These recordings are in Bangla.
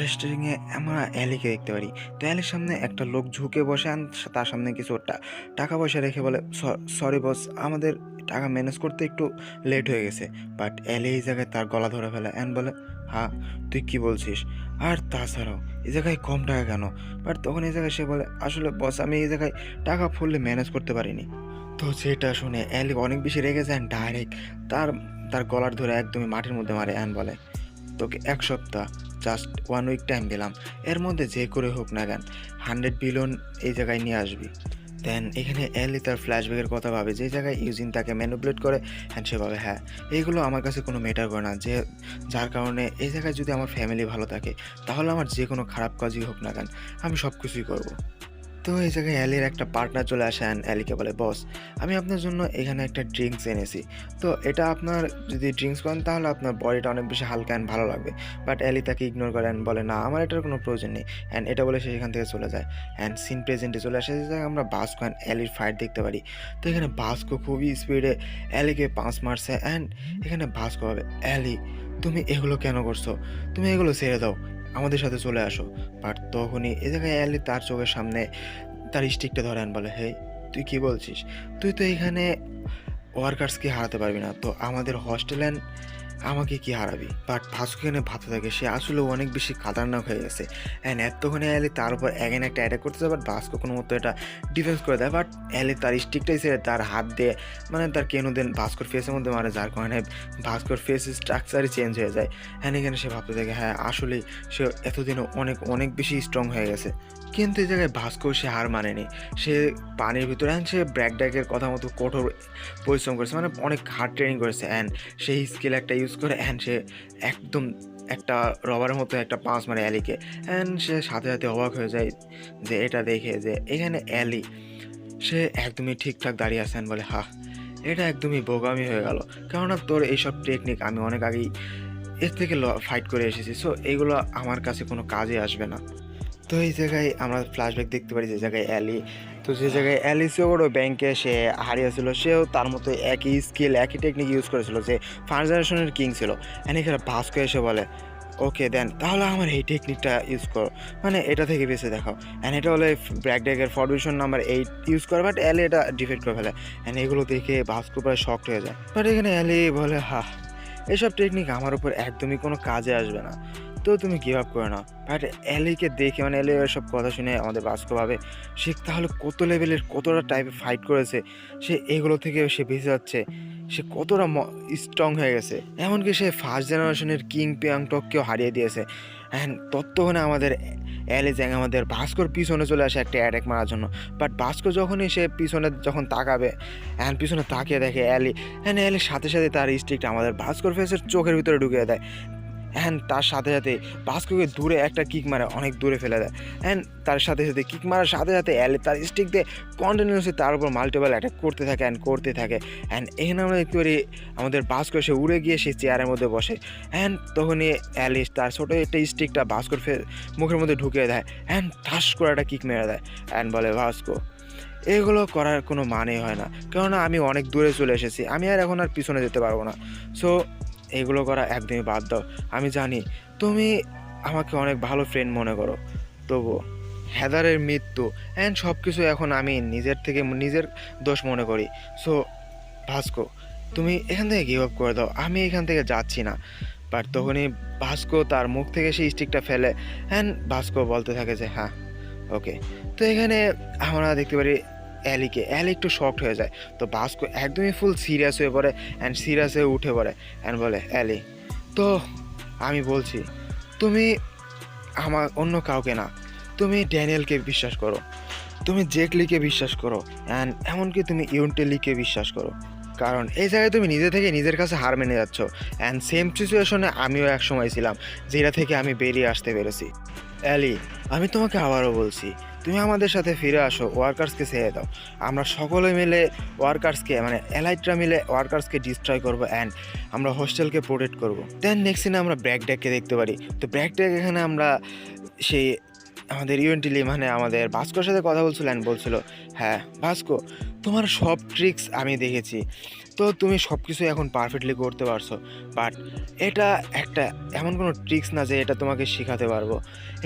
রেস্টুরেন্টে আমরা অ্যালিকে দেখতে পারি। তো অ্যালির সামনে একটা লোক ঝুঁকে বসে তার সামনে কিছু টাকা পয়সা রেখে বলে, সরি বস, আমাদের টাকা ম্যানেজ করতে একটু লেট হয়ে গেছে। বাট অ্যালি এই জায়গায় তার গলা ধরে ফেলে অ্যান্ড বলে, হ্যাঁ তুই কি বলছিস? আর তাছাড়াও এই জায়গায় কম টাকা কেন? বাট তখন এই জায়গায় সে বলে, আসলে বস আমি এই জায়গায় টাকা ফুললে ম্যানেজ করতে পারিনি। তো সেটা শুনে অ্যালি অনেক বেশি রেগে যায়, ডাইরেক্ট তার তার গলার ধরে একদমই মাটির মধ্যে মারে অ্যান্ড বলে, তোকে 1 সপ্তাহ, জাস্ট 1 উইক টাইম দিলাম, এর মধ্যে যে করে হোক না কেন 100 বিলিয়ন এই জায়গায় নিয়ে আসবি। দেন এখানে এলি তার ফ্ল্যাশব্যাকের কথা ভাবে, যে জায়গায় ইউজিন তাকে ম্যানিপুলেট করে অ্যান্ড সে ভাবে, হ্যাঁ এইগুলো আমার কাছে কোনো ম্যাটার করে না, যে যার কারণে এই জায়গায় যদি আমার ফ্যামিলি ভালো থাকে তাহলে আমার যে কোনো খারাপ কাজই হোক না কেন আমি সব কিছুই করবো। তো এই জায়গায় অ্যালির একটা পার্টনার চলে আসে অ্যান্ড অ্যালিকে বলে, বস আমি আপনার জন্য এখানে একটা ড্রিঙ্কস এনেছি, তো এটা আপনার যদি ড্রিঙ্কস করেন তাহলে আপনার বডিটা অনেক বেশি হালকা অ্যান্ড ভালো লাগবে। বাট অ্যালি তাকে ইগনোর করে অ্যান্ড বলে, না আমার এটার কোনো প্রয়োজন নেই অ্যান্ড এটা বলে সে এখান থেকে চলে যায়। অ্যান্ড সিন প্রেজেন্টে চলে আসে, যে জায়গায় আমরা বাস্কো অ্যান্ড অ্যালির ফাইট দেখতে পারি। তো এখানে বাস্কো খুবই স্পিডে অ্যালিকে পাঁচ মারছে অ্যান্ড এখানে বাস্কো ভাবে, অ্যালি তুমি এগুলো কেন করছো? তুমি এগুলো ছেড়ে দাও, আমাদের সাথে চলে আসো। বাট তখনই এ জায়গায় অ্যালি তার চোখের সামনে তার স্টিকটা ধরে বলে, হেই তুই কি বলছিস? তুই তো এখানে ওয়ার্কার্সকে হারাতে পারবি না, তো আমাদের হস্টেলে আমাকে কি হারাবি? বাট ভাস্কো এখানে ভাবতে থাকে সে আসলে অনেক বেশি খাতারনাক হয়ে গেছে অ্যান্ড এতক্ষণে অ্যালি তার উপর অ্যাগেন একটা অ্যাটাক করতে যায়, বাট ভাস্কো কোনো মতো এটা ডিফেন্স করে দেয়। বাট অ্যালি তার স্টিকটাই ছেড়ে তার হাত দিয়ে তার কেন দেন ভাস্কোর ফেসের মধ্যে মারে, যার কারণে ভাস্কোর ফেস স্ট্রাকচারই চেঞ্জ হয়ে যায়। হ্যাঁ এখানে সে ভাবতে থাকে, হ্যাঁ আসলেই সে এতদিনও অনেক অনেক বেশি স্ট্রং হয়ে গেছে। কিন্তু এই জায়গায় ভাস্কো সে হার মানেনি, সে পানির ভিতরে সে ব্র্যাক ড্যাগের কথা মতো কঠোর পরিশ্রম করেছে, অনেক হার্ড ট্রেনিং করেছে অ্যান্ড সেই স্কিল একটা ইউজ করে অ্যান্ড সে একদম একটা রবারের মতো একটা পাঁচ মারে অ্যালিকে অ্যান্ড সে সাথে সাথে অবাক হয়ে যায় যে এটা দেখে যে এখানে অ্যালি সে একদমই ঠিকঠাক দাঁড়িয়ে আছে বলে, হা এটা একদমই বোগামি হয়ে গেল, কেননা তোর এইসব টেকনিক আমি অনেক আগেই এর থেকে ফাইট করে এসেছি, সো এইগুলো আমার কাছে কোনো কাজে আসবে না। তো এই জায়গায় আমরা ফ্ল্যাশব্যাক দেখতে পারি, যে জায়গায় অ্যালি, তো যে জায়গায় অ্যালিসিওরও ব্যাংকে সে হারিয়েছিল, সেও তার মতো একই স্কিল একই টেকনিক ইউজ করেছিল, যে ফার্স্ট জেনারেশনের কিং ছিল। অ্যান্ড এখানে ভাস্কো এসে বলে, ওকে দেন তাহলে আমার এই টেকনিকটা ইউজ করো, এটা থেকে বেঁচে দেখাও। অ্যান্ড এটা হলে ব্র্যাক ড্যাগের ফরমেশন নাম্বার 8 ইউজ করে, বাট অ্যালি এটা ডিফেক্ট করে ফেলে অ্যান্ড এগুলো দেখে ভাস্কো প্রায় শকড হয়ে যায়। বাট এখানে অ্যালি বলে, হা এসব টেকনিক আমার উপর একদমই কোনো কাজে আসবে না, তো তুমি গিভ আপ করে নাও। বাট অ্যালিকে দেখে অ্যালি সব কথা শুনে আমাদের ভাস্কো ভাবে, সে তাহলে কত লেভেলের কতটা টাইপের ফাইট করেছে, সে এগুলো থেকে সে বেঁচে যাচ্ছে, সে কতটা স্ট্রং হয়ে গেছে, এমনকি সে ফার্স্ট জেনারেশনের কিং পিয়াংটককেও হারিয়ে দিয়েছে। অ্যান্ড ততক্ষণে আমাদের অ্যালি জ্যাং আমাদের ভাস্কোর পিছনে চলে আসে একটা অ্যাটাক মারার জন্য। বাট ভাস্কো যখনই সে পিছনে যখন তাকাবে অ্যান্ড পিছনে তাকিয়ে দেখে অ্যালি, অ্যালির সাথে সাথে তার স্টিকটা আমাদের ভাস্কোর ফেসের চোখের ভিতরে ঢুকিয়ে দেয় অ্যান্ড তার সাথে সাথে ভাস্কোকে দূরে একটা কিক মারে, অনেক দূরে ফেলে দেয় অ্যান্ড তার সাথে সাথে কিক মারার সাথে সাথে অ্যালি তার স্টিক দিয়ে কন্টিনিউসলি তার উপর মাল্টিপল অ্যাটাক করতে থাকে অ্যান্ড এখানে আমরা দেখতে পারি আমাদের ভাস্কো সে উড়ে গিয়ে সেই চেয়ারের মধ্যে বসে অ্যান্ড তখনই অ্যালি তার ছোটো একটা স্টিকটা ভাস্কোর মুখের মধ্যে ঢুকিয়ে দেয় অ্যান্ড ঠাস করে একটা কিক মেরে দেয় অ্যান্ড বলে, ভাস্কো এগুলো করার কোনো মানে হয় না, কেননা আমি অনেক দূরে চলে এসেছি, আমি আর এখন আর পিছনে যেতে পারবো না, সো এগুলো করা একদমই বাদ দাও। আমি জানি তুমি আমাকে অনেক ভালো ফ্রেন্ড মনে করো, তবু হেদারের মৃত্যু অ্যান্ড সব কিছু এখন আমি নিজের দোষ মনে করি, সো ভাস্কো তুমি এখান থেকে গিভ আপ করে দাও, আমি এখান থেকে যাচ্ছি না। বাট তখনই ভাস্কো তার মুখ থেকে সেই স্টিকটা ফেলে অ্যান্ড ভাস্কো বলতে থাকে যে হ্যাঁ ওকে। তো এখানে আমরা দেখতে পারি অ্যালি একটু শকড হয়ে যায়, তো ভাস্কো একদমই ফুল সিরিয়াস হয়ে পড়ে অ্যান্ড সিরিয়াস হয়ে উঠে পড়ে অ্যান্ড বলে, অ্যালি তো আমি বলছি তুমি আমার অন্য কাউকে না, তুমি ড্যানিয়েলকে বিশ্বাস করো, তুমি জেকলিকে বিশ্বাস করো অ্যান্ড এমনকি তুমি ইউনটেলিকে বিশ্বাস করো, কারণ এই জায়গায় তুমি নিজে থেকে নিজের কাছে হার মেনে যাচ্ছ অ্যান্ড সেম সিচুয়েশনে আমিও এক সময় ছিলাম, যেটা থেকে আমি বেরিয়ে আসতে পেরেছি। অ্যালি আমি তোমাকে আবারও বলছি, তুমি আমাদের সাথে ফিরে আসো, ওয়ার্কার্সকে ছেড়ে দাও, আমরা সকলে মিলে ওয়ার্কার্সকে অ্যালাইটরা মিলে ওয়ার্কার্সকে ডিস্ট্রয় করবো অ্যান্ড আমরা হোস্টেলকে প্রোটেক্ট করবো। দেন নেক্সট সিনে আমরা ব্র্যাক ড্যাগকে দেখতে পারি। তো ব্র্যাক ড্যাগ এখানে আমরা সেই আমাদের ইউএনটিলি আমাদের ভাস্কোর সাথে কথা বলছিল অ্যান্ড বলছিল, হ্যাঁ ভাস্কো তোমার সব ট্রিক্স আমি দেখেছি, তো তুমি সব কিছু এখন পারফেক্টলি করতে পারছো, বাট এটা একটা এমন কোনো ট্রিক্স না যে এটা তোমাকে শেখাতে পারবো।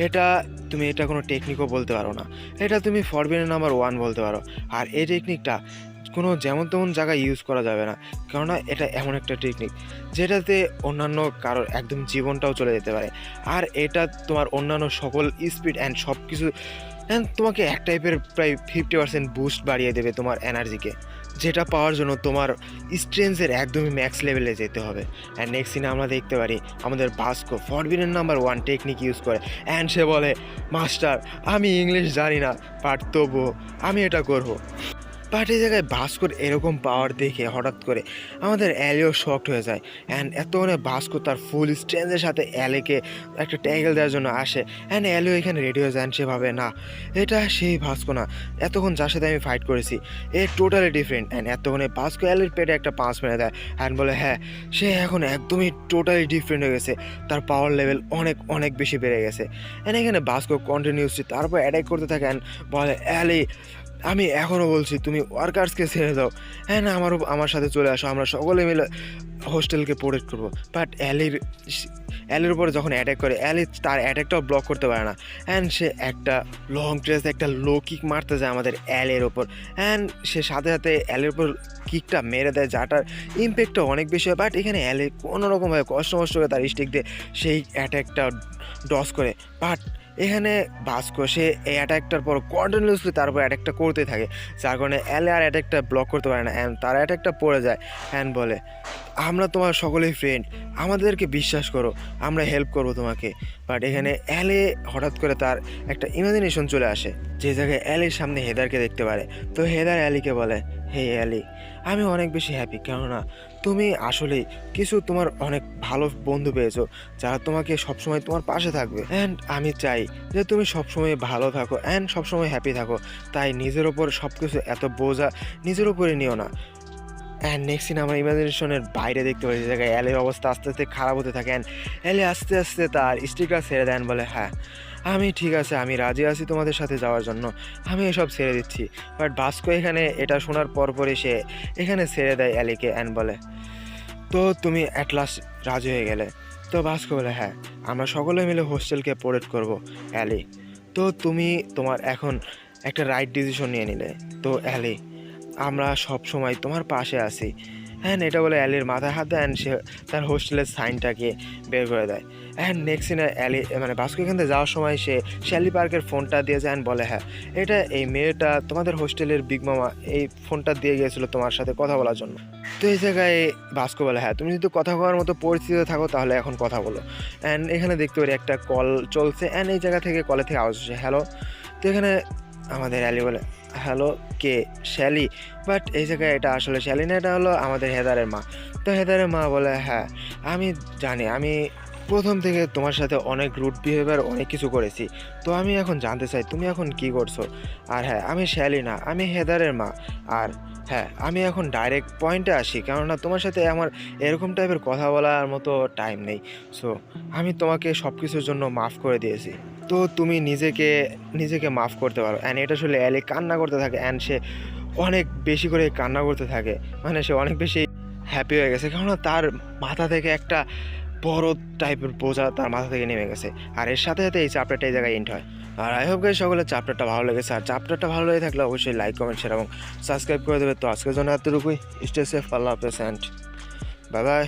এটা তুমি এটা কোনো টেকনিকও বলতে পারো না, এটা তুমি ফরবিডেন নাম্বার 1 বলতে পারো। আর এই টেকনিকটা কোনো যেমন তেমন জায়গায় ইউজ করা যাবে না, কেননা এটা এমন একটা টেকনিক যেটাতে অন্যান্য কারোর একদম জীবনটাও চলে যেতে পারে। আর এটা তোমার অন্যান্য সকল স্পিড অ্যান্ড সব কিছু অ্যান্ড তোমাকে এক টাইপের প্রায় 50% বুস্ট বাড়িয়ে দেবে তোমার এনার্জিকে, যেটা পাওয়ার জন্য তোমার স্ট্রেংথের একদমই ম্যাক্স লেভেলে যেতে হবে। অ্যান্ড নেক্সট সিনে আমরা দেখতে পারি আমাদের Vasco forbidden number 1 technique use করে, অ্যান্ড সে বলে, মাস্টার আমি ইংলিশ জানি না, বাট তবুও আমি এটা করবো। বাট এই জায়গায় ভাস্কোর এরকম পাওয়ার দেখে হঠাৎ করে আমাদের অ্যালিও শকড হয়ে যায়। অ্যান্ড এতক্ষণে ভাস্কো তার ফুল স্ট্রেংথের সাথে অ্যালেকে একটা ট্যাগেল দেওয়ার জন্য আসে। অ্যান্ড অ্যালিও এখানে রেডি হয়ে যায়, সে ভাবে না এটা সেই ভাস্কো না, এতক্ষণ যার সাথে আমি ফাইট করেছি এ টোটালি ডিফারেন্ট। অ্যান্ড এতক্ষণে ভাস্কো অ্যালির পেটে একটা পাঁচ মেরে দেয় অ্যান্ড বলে হ্যাঁ সে এখন একদমই টোটালি ডিফারেন্ট হয়ে গেছে, তার পাওয়ার লেভেল অনেক অনেক বেশি বেড়ে গেছে। অ্যান্ড এখানে ভাস্কো কন্টিনিউসলি তারপর অ্যাটাক করতে থাকে অ্যান্ড বলে অ্যালি আমি এখনও বলছি তুমি ওয়ার্কার্সকে ছেড়ে দাও, হ্যাঁ না আমার সাথে চলে আসো, আমরা সকলে মিলে হোস্টেলকে প্রোটেক্ট করবো। বাট অ্যালির উপরে যখন অ্যাটাক করে অ্যালি তার অ্যাটাকটাও ব্লক করতে পারে না। অ্যান্ড সে একটা লং ট্রেস একটা লো কিক মারতে যায় আমাদের অ্যালির ওপর। অ্যান্ড সে সাথে সাথে অ্যালির উপর কিকটা মেরে দেয়, যাটার ইম্প্যাক্টটা অনেক বেশি হয়। বাট এখানে অ্যালি কোনোরকমভাবে কষ্ট করে তার স্টিক দিয়ে সেই অ্যাটাকটা ডস করে। বাট এখানে ভাস্কো সে এই অ্যাটাকটার পর কন্টিনিউসলি তার উপর অ্যাটাকটা করতে থাকে, যার কারণে অ্যালে আর অ্যাটাকটা ব্লক করতে পারে না। অ্যান্ড তার অ্যাটাকটা পড়ে যায় অ্যান্ড বলে আমরা তোমার সকলেই ফ্রেন্ড, আমাদেরকে বিশ্বাস করো, আমরা হেল্প করবো তোমাকে। বাট এখানে অ্যালে হঠাৎ করে তার একটা ইমাজিনেশন চলে আসে, যে জায়গায় অ্যালির সামনে হেদারকে দেখতে পারে। তো হেদার অ্যালিকে বলে হে অ্যালি আমি অনেক বেশি হ্যাপি, কেননা তুমি আসলেই কিছু তোমার অনেক ভালো বন্ধু পেয়েছো যারা তোমাকে সবসময় তোমার পাশে থাকবে। অ্যান্ড আমি চাই যে তুমি সবসময় ভালো থাকো অ্যান্ড সবসময় হ্যাপি থাকো, তাই নিজের ওপর সব কিছু এত বোঝা নিজের উপরে নিও না। অ্যান্ড নেক্সট সিন আমরা ইমাজিনেশনের বাইরে দেখতে পাই, যে জায়গায় অ্যালের অবস্থা আস্তে আস্তে খারাপ হতে থাকে। অ্যান্ড অ্যালে আস্তে আস্তে তার স্টিকার ছেড়ে দেন, বলে হ্যাঁ আমি ঠিক আছে, আমি রাজি আছি তোমাদের সাথে যাওয়ার জন্য, আমি এসব ছেড়ে দিচ্ছি। বাট ভাস্কো এখানে এটা শোনার পরপরই সে এখানে ছেড়ে দেয় অ্যালিকে অ্যান্ড বলে তো তুমি অ্যাট লাস্ট রাজি হয়ে গেলে? তো ভাস্কো বলে হ্যাঁ আমরা সকলে মিলে হোস্টেলকে প্রোটেক্ট করব অ্যালি, তো তুমি তোমার এখন একটা রাইট ডিসিশন নিয়ে নিলে, তো অ্যালি আমরা সব সময় তোমার পাশে আছি। হ্যাঁ এটা বলে অ্যালির মাথায় হাত দেয় অ্যান্ড সে তার হোস্টেলের সাইনটাকে বের করে দেয়। অ্যান্ড নেক্সট সিনে অ্যালি মানে ভাস্কো এখান থেকে যাওয়ার সময় সে শ্যালি পার্কের ফোনটা দিয়ে যায় অ্যান্ড বলে হ্যাঁ এটা এই মেয়েটা তোমাদের হোস্টেলের বিগ মামা এই ফোনটা দিয়ে গিয়েছিলো তোমার সাথে কথা বলার জন্য। তো এই জায়গায় ভাস্কো বলে হ্যাঁ তুমি যদি কথা বলার মতো পরিস্থিতিতে থাকো তাহলে এখন কথা বলো। অ্যান্ড এখানে দেখতে পারি একটা কল চলছে অ্যান্ড এই জায়গা থেকে কলে থেকে আওয়াজ আসছে হ্যালো। তো এখানে আমাদের অ্যালি বলে হ্যালো কে? শ্যালি। বাট এই জায়গায় এটা আসলে শ্যালি না, এটা হলো আমাদের হেদারের মা। তো হেদারের মা বলে হ্যাঁ আমি জানি, আমি প্রথম থেকে তোমার সাথে অনেক রুড বিহেভিয়ার অনেক কিছু করেছি, তো আমি এখন জানতে চাই তুমি এখন কি করছো। আর হ্যাঁ আমি শ্যালি না, আমি হেদারের মা। আর হ্যাঁ আমি এখন ডাইরেক্ট পয়েন্টে আসি, কেননা তোমার সাথে আমার এরকম টাইপের কথা বলার মতো টাইম নেই। সো আমি তোমাকে সব কিছুর জন্য মাফ করে দিয়েছি, তো তুমি নিজেকে মাফ করতে পারো। অ্যান্ড এটা আসলে অ্যালি কান্না করতে থাকে অ্যান্ড সে অনেক বেশি করে কান্না করতে থাকে, মানে সে অনেক বেশি হ্যাপি হয়ে গেছে, কারণ তার মাথা থেকে একটা বড় টাইপের বোঝা তার মাথা থেকে নেমে গেছে। আর এর সাথে সাথে এই চ্যাপ্টারটা এই জায়গায় এন্ড হয়। আর আই হোপ গাইস সকলের চ্যাপ্টারটা ভালো লেগেছে, আর চ্যাপ্টারটা ভালো লেগে থাকলে অবশ্যই লাইক কমেন্ট শেয়ার এবং সাবস্ক্রাইব করে দেবে। তো আজকের জন্য এতটুকুই, স্টে সেফ, আল্লাহ হাফেজ অ্যান্ড বাই বাই।